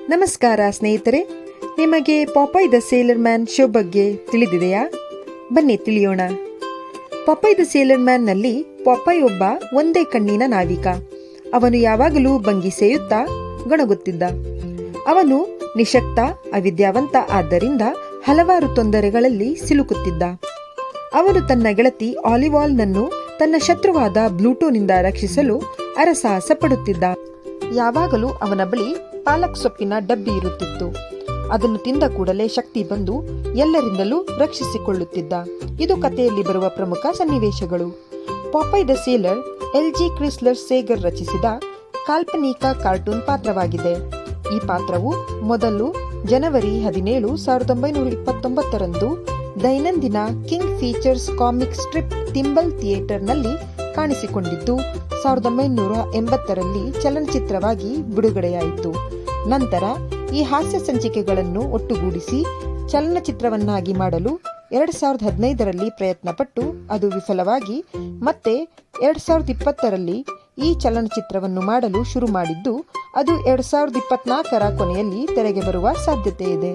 ನಮಸ್ಕಾರ ಸ್ನೇಹಿತರೆ, ನಿಮಗೆ ಪಾಪಾಯ್ ದ ಸೇಲರ್ ಮ್ಯಾನ್ ಶೋ ಬಗ್ಗೆ ತಿಳಿದಿದೆಯಾ? ಬನ್ನಿ ತಿಳಿಯೋಣ. ಪಾಪಾಯ್ ದ ಸೇಲರ್ ಮ್ಯಾನ್ ನಲ್ಲಿ ಪಾಪಾಯ್ ಒಬ್ಬ ಒಂದೇ ಕಣ್ಣಿನ ನಾವಿಕ. ಅವನು ಯಾವಾಗಲೂ ಭಂಗಿಸೆಯುತ್ತಾ ಗೊಣಗುತ್ತಿದ್ದ. ಅವನು ನಿಶಕ್ತ, ಅವಿದ್ಯಾವಂತ ಆದ್ದರಿಂದ ಹಲವಾರು ತೊಂದರೆಗಳಲ್ಲಿ ಸಿಲುಕುತ್ತಿದ್ದ. ಅವನು ತನ್ನ ಗೆಳತಿ ಆಲಿವಾಲ್ನನ್ನು ತನ್ನ ಶತ್ರುವಾದ ಬ್ಲೂಟೋನಿಂದ ರಕ್ಷಿಸಲು ಅರಸಾಹಸ ಪಡುತ್ತಿದ್ದ. ಯಾವಾಗಲೂ ಅವನ ಬಳಿ ಪಾಲಕ್ ಸೊಪ್ಪಿನ ಡಬ್ಬಿ ಇರುತ್ತಿತ್ತು. ಅದನ್ನು ತಿಂದ ಕೂಡಲೇ ಶಕ್ತಿ ಬಂದು ಎಲ್ಲರಿಂದಲೂ ರಕ್ಷಿಸಿಕೊಳ್ಳುತ್ತಿದ್ದ. ಇದು ಕಥೆಯಲ್ಲಿ ಬರುವ ಪ್ರಮುಖ ಸನ್ನಿವೇಶಗಳು. ಪಾಪಾಯ್ ದ ಸೇಲರ್ ಎಲ್.ಜಿ. ಕ್ರಿಸ್ಲರ್ ಸೇಗರ್ ರಚಿಸಿದ ಕಾಲ್ಪನಿಕ ಕಾರ್ಟೂನ್ ಪಾತ್ರವಾಗಿದೆ. ಈ ಪಾತ್ರವು ಮೊದಲು ಜನವರಿ 17, 1929ರಂದು ದೈನಂದಿನ ಕಿಂಗ್ ಫೀಚರ್ಸ್ ಕಾಮಿಕ್ ಸ್ಟ್ರಿಪ್ ಥಿಂಬಲ್ ಥಿಯೇಟರ್ನಲ್ಲಿ ಕಾಣಿಸಿಕೊಂಡಿದ್ದು 1980ರಲ್ಲಿ ಚಲನಚಿತ್ರವಾಗಿ ಬಿಡುಗಡೆಯಾಯಿತು. ನಂತರ ಈ ಹಾಸ್ಯ ಸಂಚಿಕೆಗಳನ್ನು ಒಟ್ಟುಗೂಡಿಸಿ ಚಲನಚಿತ್ರವನ್ನಾಗಿ ಮಾಡಲು 2015ರಲ್ಲಿ ಪ್ರಯತ್ನಪಟ್ಟು ಅದು ವಿಫಲವಾಗಿ ಮತ್ತೆ 2020ರಲ್ಲಿ ಈ ಚಲನಚಿತ್ರವನ್ನು ಮಾಡಲು ಶುರು ಮಾಡಿದ್ದು ಅದು 2024ರ ಕೊನೆಯಲ್ಲಿ ತೆರೆಗೆ ಬರುವ ಸಾಧ್ಯತೆ ಇದೆ.